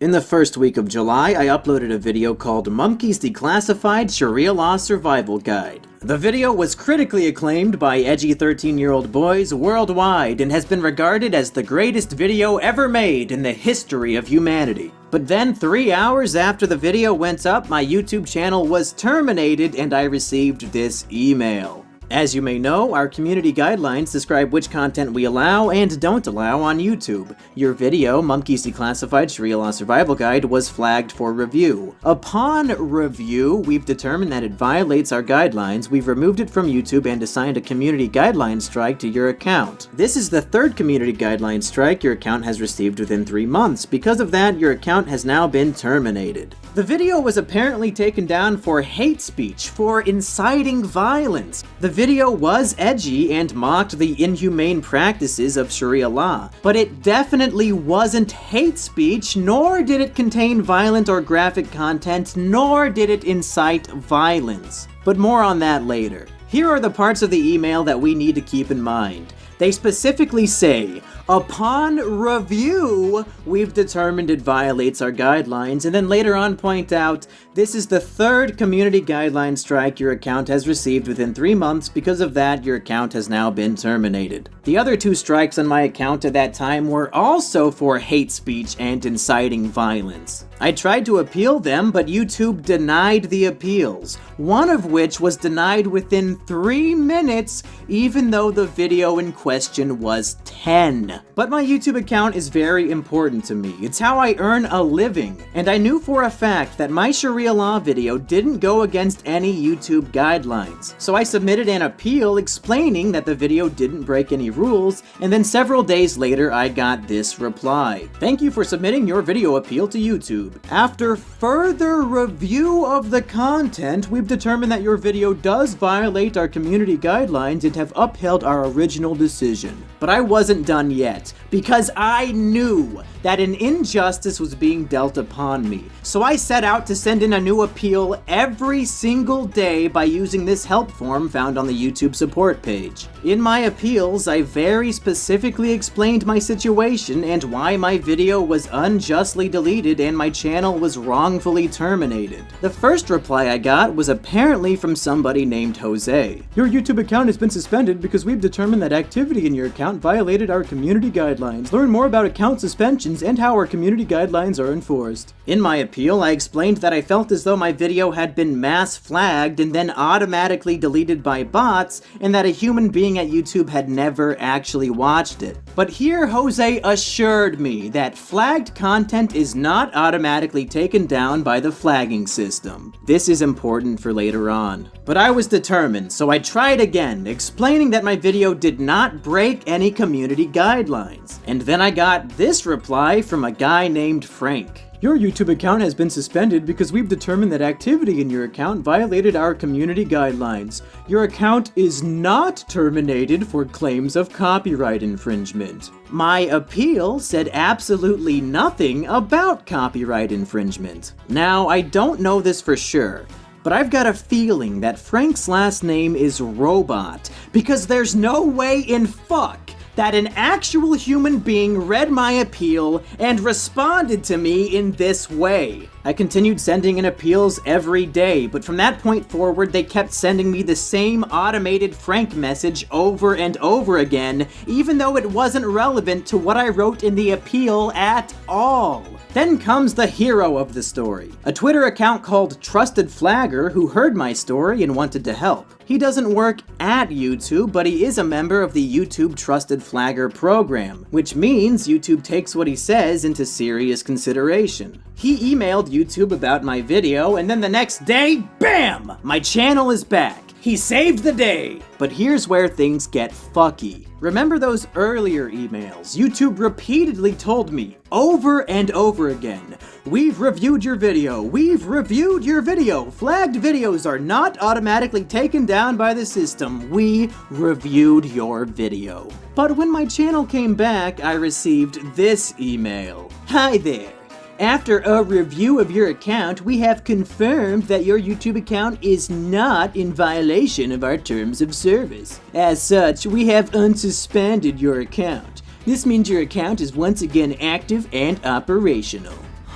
In the first week of July, I uploaded a video called Mumkey's Declassified Sharia Law Survival Guide. The video was critically acclaimed by edgy 13-year-old boys worldwide and has been regarded as the greatest video ever made in the history of humanity. But then 3 hours after the video went up, my YouTube channel was terminated and I received this email. As you may know, our community guidelines describe which content we allow and don't allow on YouTube. Your video, Mumkey's Declassified Sharia Law Survival Guide, was flagged for review. Upon review, we've determined that it violates our guidelines, we've removed it from YouTube and assigned a community guideline strike to your account. This is the third community guideline strike your account has received within 3 months. Because of that, your account has now been terminated. The video was apparently taken down for hate speech, for inciting violence. The video was edgy and mocked the inhumane practices of Sharia law, but it definitely wasn't hate speech, nor did it contain violent or graphic content, nor did it incite violence. But more on that later. Here are the parts of the email that we need to keep in mind. They specifically say, upon review, we've determined it violates our guidelines, and then later on point out, this is the third community guideline strike your account has received within 3 months. Because of that, your account has now been terminated. The other 2 strikes on my account at that time were also for hate speech and inciting violence. I tried to appeal them, but YouTube denied the appeals, one of which was denied within 3 minutes, even though the video in question was 10. But my YouTube account is very important to me. It's how I earn a living, and I knew for a fact that my Sharia law video didn't go against any YouTube guidelines. So I submitted an appeal explaining that the video didn't break any rules, and then several days later I got this reply. Thank you for submitting your video appeal to YouTube. After further review of the content, we've determined that your video does violate our community guidelines and have upheld our original decision. But I wasn't done yet, because I knew that an injustice was being dealt upon me. So I set out to send in a new appeal every single day by using this help form found on the YouTube support page. In my appeals, I very specifically explained my situation and why my video was unjustly deleted and my channel was wrongfully terminated. The first reply I got was apparently from somebody named Jose. Your YouTube account has been suspended because we've determined that activity in your account violated our community guidelines. Learn more about account suspensions and how our community guidelines are enforced. In my appeal, I explained that I felt as though my video had been mass flagged and then automatically deleted by bots, and that a human being at YouTube had never actually watched it. But here Jose assured me that flagged content is not automatically taken down by the flagging system. This is important for later on. But I was determined, so I tried again, explaining that my video did not break any community guidelines. And then I got this reply from a guy named Frank. Your YouTube account has been suspended because we've determined that activity in your account violated our community guidelines. Your account is not terminated for claims of copyright infringement. My appeal said absolutely nothing about copyright infringement. Now, I don't know this for sure, but I've got a feeling that Frank's last name is Robot, because there's no way in fuck that an actual human being read my appeal and responded to me in this way. I continued sending in appeals every day, but from that point forward, they kept sending me the same automated Frank message over and over again, even though it wasn't relevant to what I wrote in the appeal at all. Then comes the hero of the story, a Twitter account called Trusted Flagger who heard my story and wanted to help. He doesn't work at YouTube, but he is a member of the YouTube Trusted Flagger program, which means YouTube takes what he says into serious consideration. He emailed YouTube about my video, and then the next day, BAM! My channel is back. He saved the day. But here's where things get fucky. Remember those earlier emails? YouTube repeatedly told me over and over again, we've reviewed your video, we've reviewed your video. Flagged videos are not automatically taken down by the system. We reviewed your video. But when my channel came back, I received this email. Hi there. After a review of your account, we have confirmed that your YouTube account is not in violation of our terms of service. As such, we have unsuspended your account. This means your account is once again active and operational.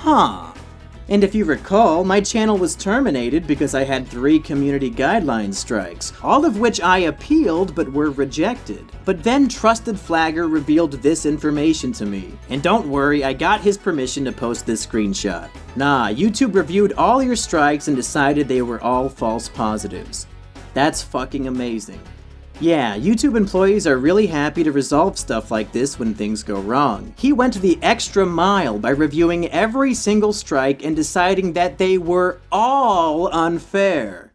Huh. And if you recall, my channel was terminated because I had 3 community guidelines strikes, all of which I appealed but were rejected. But then Trusted Flagger revealed this information to me. And don't worry, I got his permission to post this screenshot. Nah, YouTube reviewed all your strikes and decided they were all false positives. That's fucking amazing. Yeah, YouTube employees are really happy to resolve stuff like this when things go wrong. He went the extra mile by reviewing every single strike and deciding that they were all unfair.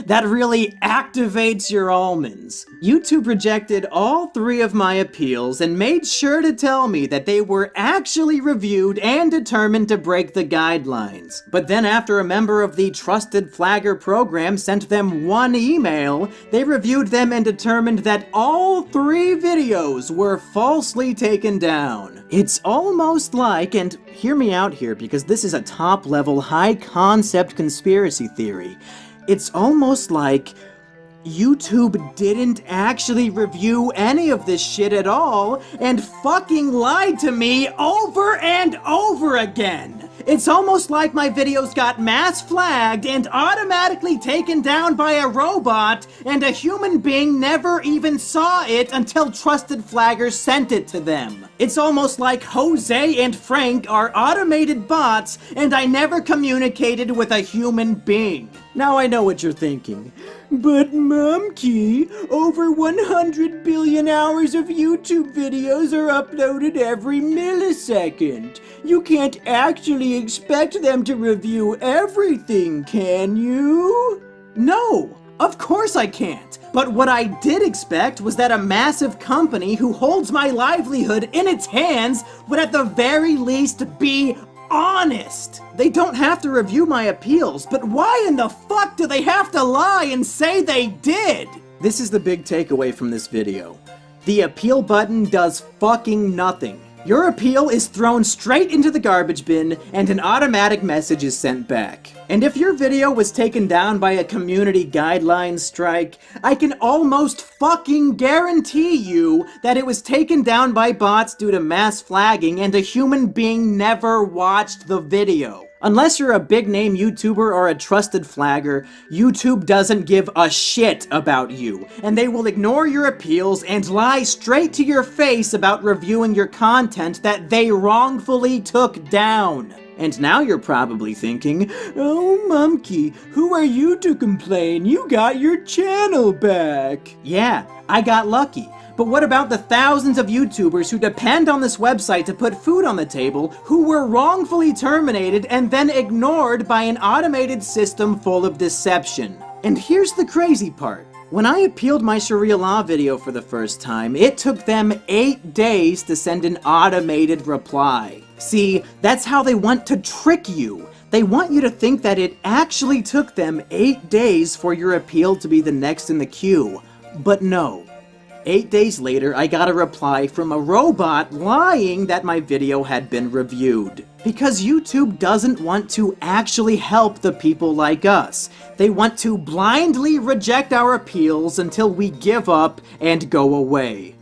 That really activates your almonds. YouTube rejected all 3 of my appeals and made sure to tell me that they were actually reviewed and determined to break the guidelines. But then after a member of the Trusted Flagger program sent them one email, they reviewed them and determined that all 3 videos were falsely taken down. It's almost like, and hear me out here because this is a top-level, high-concept conspiracy theory, it's almost like YouTube didn't actually review any of this shit at all and fucking lied to me over and over again. It's almost like my videos got mass flagged and automatically taken down by a robot and a human being never even saw it until Trusted Flagger sent it to them. It's almost like Jose and Frank are automated bots and I never communicated with a human being. Now I know what you're thinking. But Mumkey, over 100 billion hours of YouTube videos are uploaded every millisecond. You can't actually expect them to review everything, can you? No, of course I can't. But what I did expect was that a massive company who holds my livelihood in its hands would at the very least be honest. They don't have to review my appeals, but why in the fuck do they have to lie and say they did? This is the big takeaway from this video. The appeal button does fucking nothing. Your appeal is thrown straight into the garbage bin and an automatic message is sent back. And if your video was taken down by a community guidelines strike, I can almost fucking guarantee you that it was taken down by bots due to mass flagging and a human being never watched the video. Unless you're a big-name YouTuber or a trusted flagger, YouTube doesn't give a shit about you, and they will ignore your appeals and lie straight to your face about reviewing your content that they wrongfully took down. And now you're probably thinking, oh Mumkey, who are you to complain? You got your channel back. Yeah, I got lucky. But what about the thousands of YouTubers who depend on this website to put food on the table, who were wrongfully terminated and then ignored by an automated system full of deception? And here's the crazy part. When I appealed my Sharia law video for the first time, it took them 8 days to send an automated reply. See, that's how they want to trick you. They want you to think that it actually took them 8 days for your appeal to be the next in the queue. But no. 8 days later, I got a reply from a robot lying that my video had been reviewed. Because YouTube doesn't want to actually help the people like us. They want to blindly reject our appeals until we give up and go away.